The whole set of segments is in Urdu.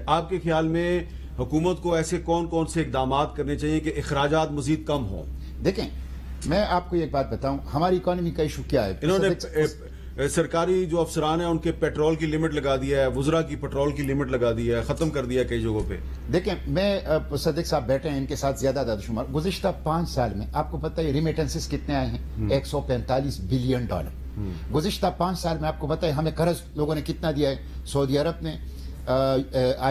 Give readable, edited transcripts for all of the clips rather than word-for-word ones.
آپ کے خیال میں حکومت کو ایسے کون کون سے اقدامات کرنے چاہیے کہ اخراجات مزید کم ہوں؟ دیکھیں میں آپ کو ایک بات بتاؤں، ہماری اکانومی کا ایشو کیا ہے؟ انہوں نے سرکاری جو افسران ہیں ان کے پیٹرول کی لمٹ لگا دیا ہے، وزراء کی پیٹرول کی لمٹ لگا دی ہے، ختم کر دیا ہے کئی جگہوں پہ. دیکھیں میں صدیق صاحب بیٹھے ہیں، ان کے ساتھ زیادہ داد شمار گزشتہ 5 سال میں آپ کو پتہ ہے ریمیٹنسز کتنے آئے ہیں؟ $145 بلین. گزشتہ 5 سال میں آپ کو پتہ ہے ہمیں قرض لوگوں نے کتنا دیا ہے؟ سعودی عرب نے،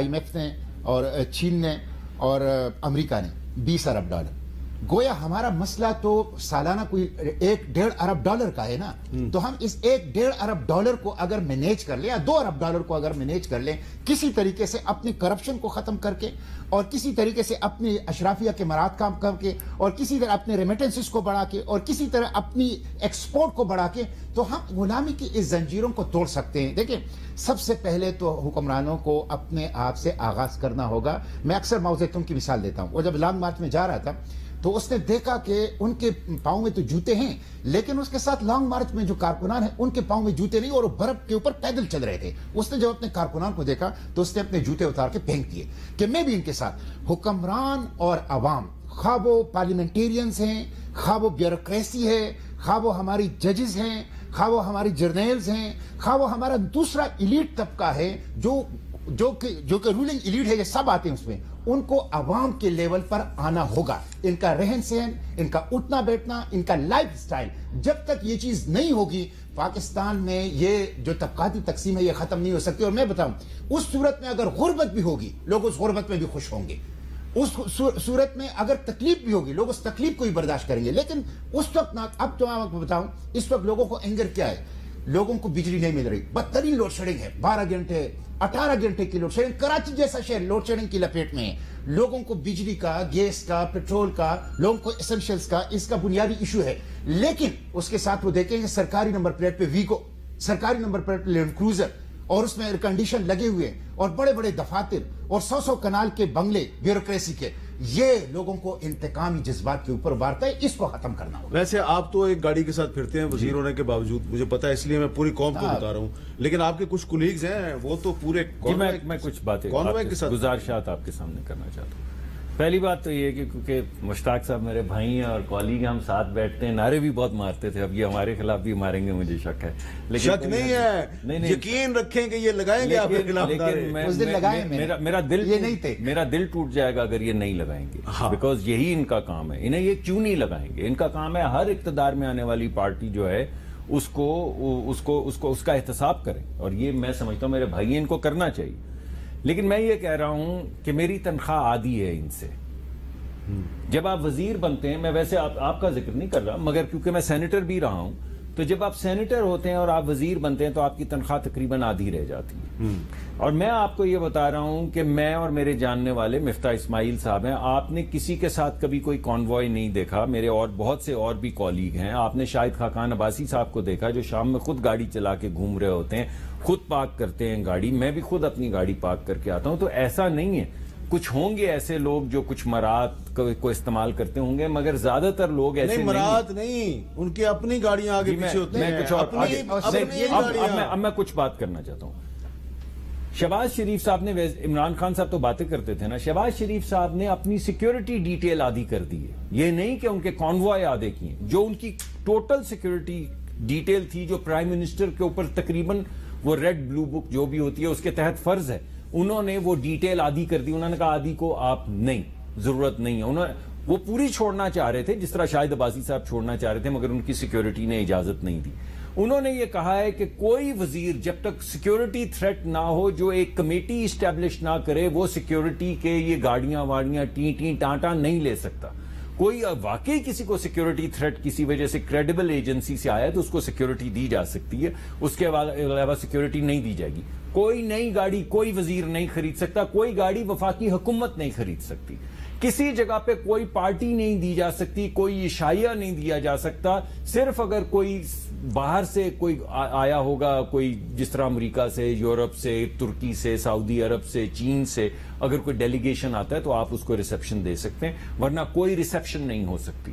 IMF نے، اور چین نے، اور امریکہ نے $20 ارب. گویا ہمارا مسئلہ تو سالانہ کوئی $1.5 ارب کا ہے نا. تو ہم اس $1.5 ارب کو اگر مینیج کر لیں یا $2 ارب کو اگر مینیج کر لیں کسی طریقے سے اپنی کرپشن کو ختم کر کے، اور کسی طریقے سے اپنی اشرافیہ کے مراد کام کر کے، اور کسی طرح اپنے ریمیٹنسز کو بڑھا کے، اور کسی طرح اپنی ایکسپورٹ کو بڑھا کے، تو ہم غلامی کی اس زنجیروں کو توڑ سکتے ہیں. دیکھیں سب سے پہلے تو حکمرانوں کو اپنے آپ سے آغاز کرنا ہوگا. میں اکثر ماؤ زیتون کی مثال دیتا ہوں. وہ جب لانگ مارچ میں جا رہا تھا تو اس نے دیکھا کہ ان کے پاؤں میں تو جوتے ہیں، لیکن اس کے ساتھ لانگ مارچ میں جو کارکنان ہیں ان کے پاؤں میں جوتے نہیں، اور وہ برف کے اوپر پیدل چل رہے تھے. اس نے جب اپنے کارکنان کو دیکھا تو اس نے اپنے جوتے اتار کے پھینک دیے کہ میں بھی ان کے ساتھ. حکمران اور عوام، خواہ وہ پارلیمنٹیرینز ہیں، خواہ وہ بیوروکریسی ہے، خواہ وہ ہماری ججز ہیں، خواہ وہ ہماری جرنیلز ہیں، خواہ وہ ہمارا دوسرا ایلیٹ طبقہ ہے جو کہ رولنگ ایلیٹ ہے، یہ سب آتے ہیں اس میں. ان کو عوام کے لیول پر آنا ہوگا. ان کا رہن سہن، ان کا اٹھنا بیٹھنا، ان کا لائف سٹائل، جب تک یہ چیز نہیں ہوگی پاکستان میں یہ جو طبقاتی تقسیم ہے یہ ختم نہیں ہو سکتی. اور میں بتاؤں اس صورت میں اگر غربت بھی ہوگی لوگ اس غربت میں بھی خوش ہوں گے. اس صورت میں اگر تکلیف بھی ہوگی لوگ اس تکلیف کو بھی برداشت کریں گے. لیکن اس وقت اب تو میں آپ کو بتاؤں اس وقت لوگوں کو اینگر کیا ہے؟ لوگوں کو بجلی نہیں مل رہی، بدترین لوڈ شیڈنگ ہے، 12 گھنٹے 18 گھنٹے کی لوڈ شیڈنگ. کراچی جیسا شہر لوڈ شیڈنگ کی لپیٹ میں ہے. لوگوں کو بجلی کا، گیس کا، پیٹرول کا، لوگوں کو ایسنشلز کا، اس کا بنیادی ایشو ہے. لیکن اس کے ساتھ وہ دیکھیں گے سرکاری نمبر پلیٹ پہ ویگو، سرکاری نمبر پلیٹ پہ لینڈ کروزر، اور اس میں ایئر کنڈیشن لگے ہوئے، اور بڑے بڑے دفاتر، اور 100 کنال کے بنگلے بیوروکریسی کے. یہ لوگوں کو انتقامی جذبات کے اوپر ابھارتا ہے. اس کو ختم کرنا ہوگا. ویسے آپ تو ایک گاڑی کے ساتھ پھرتے ہیں وزیر ہونے کے باوجود، مجھے پتا ہے، اس لیے میں پوری قوم کو بتا رہا ہوں. لیکن آپ کے کچھ کولیگز ہیں وہ تو پورے میں کچھ باتیں گزارشات آپ کے سامنے کرنا چاہتا ہوں. پہلی بات تو یہ کہ کیونکہ مشتاق صاحب میرے بھائی ہیں اور کالیگ ہیں، ہم ساتھ بیٹھتے ہیں، نعرے بھی بہت مارتے تھے. اب یہ ہمارے خلاف بھی ماریں گے مجھے شک ہے، لیکن شک نہیں ہے، یقین رکھیں کہ یہ لگائیں گے آپ کے خلاف. میرا دل ٹوٹ جائے گا اگر یہ نہیں لگائیں گے، بیکاز یہی ان کا کام ہے. انہیں یہ کیوں نہیں لگائیں گے؟ ان کا کام ہے ہر اقتدار میں آنے والی پارٹی جو ہے اس کا احتساب کریں، اور یہ میں سمجھتا ہوں میرے بھائی ان کو کرنا چاہیے. لیکن میں یہ کہہ رہا ہوں کہ میری تنخواہ آدھی ہے ان سے. جب آپ وزیر بنتے ہیں، میں ویسے آپ کا ذکر نہیں کر رہا، مگر کیونکہ میں سینیٹر بھی رہا ہوں، تو جب آپ سینیٹر ہوتے ہیں اور آپ وزیر بنتے ہیں تو آپ کی تنخواہ تقریباً آدھی رہ جاتی ہے. اور میں آپ کو یہ بتا رہا ہوں کہ میں اور میرے جاننے والے مفتاح اسماعیل صاحب ہیں، آپ نے کسی کے ساتھ کبھی کوئی کانوائے نہیں دیکھا. میرے اور بہت سے اور بھی کالیگ ہیں. آپ نے شاہد خاقان عباسی صاحب کو دیکھا جو شام میں خود گاڑی چلا کے گھوم رہے ہوتے ہیں، خود پارک کرتے ہیں گاڑی. میں بھی خود اپنی گاڑی پارک کر کے آتا ہوں. تو ایسا نہیں ہے. کچھ ہوں گے ایسے لوگ جو کچھ مراد کو استعمال کرتے ہوں گے، مگر زیادہ تر لوگ ایسے نہیں. مراد نہیں، ان کی اپنی گاڑیاں آگے پیچھے ہوتی ہیں. اب میں کچھ بات کرنا چاہتا ہوں. شہباز شریف صاحب نے، عمران خان صاحب تو باتیں کرتے تھے نا، شہباز شریف صاحب نے اپنی سیکیورٹی ڈیٹیل آدھی کر دی ہے. یہ نہیں کہ ان کے کانوائے آدھے کیے. جو ان کی ٹوٹل سیکیورٹی ڈیٹیل تھی جو پرائم منسٹر کے اوپر تقریباً وہ ریڈ بلو بک جو بھی ہوتی ہے اس کے تحت فرض ہے، انہوں نے وہ ڈیٹیل آدھی کر دی. انہوں نے کہا آدھی کو آپ نہیں، ضرورت نہیں ہے. وہ پوری چھوڑنا چاہ رہے تھے جس طرح شاہد عباسی صاحب چھوڑنا چاہ رہے تھے، مگر ان کی سیکیورٹی نے اجازت نہیں دی. انہوں نے یہ کہا ہے کہ کوئی وزیر جب تک سیکیورٹی تھریٹ نہ ہو، جو ایک کمیٹی اسٹیبلش نہ کرے، وہ سیکیورٹی کے یہ گاڑیاں واڑیاں ٹی ٹانٹا نہیں لے سکتا. کوئی واقعی کسی کو سیکیورٹی تھریٹ کسی وجہ سے کریڈیبل ایجنسی سے آیا تو اس کو سیکیورٹی دی جا سکتی ہے، اس کے علاوہ سیکیورٹی نہیں دی جائے گی. کوئی نئی گاڑی کوئی وزیر نہیں خرید سکتا، کوئی گاڑی وفاقی حکومت نہیں خرید سکتی، کسی جگہ پہ کوئی پارٹی نہیں دی جا سکتی، کوئی عشائیہ نہیں دیا جا سکتا. صرف اگر کوئی باہر سے کوئی آیا ہوگا، کوئی جس طرح امریکہ سے، یورپ سے، ترکی سے، سعودی عرب سے، چین سے اگر کوئی ڈیلیگیشن آتا ہے تو آپ اس کو ریسیپشن دے سکتے ہیں، ورنہ کوئی ریسیپشن نہیں ہو سکتی.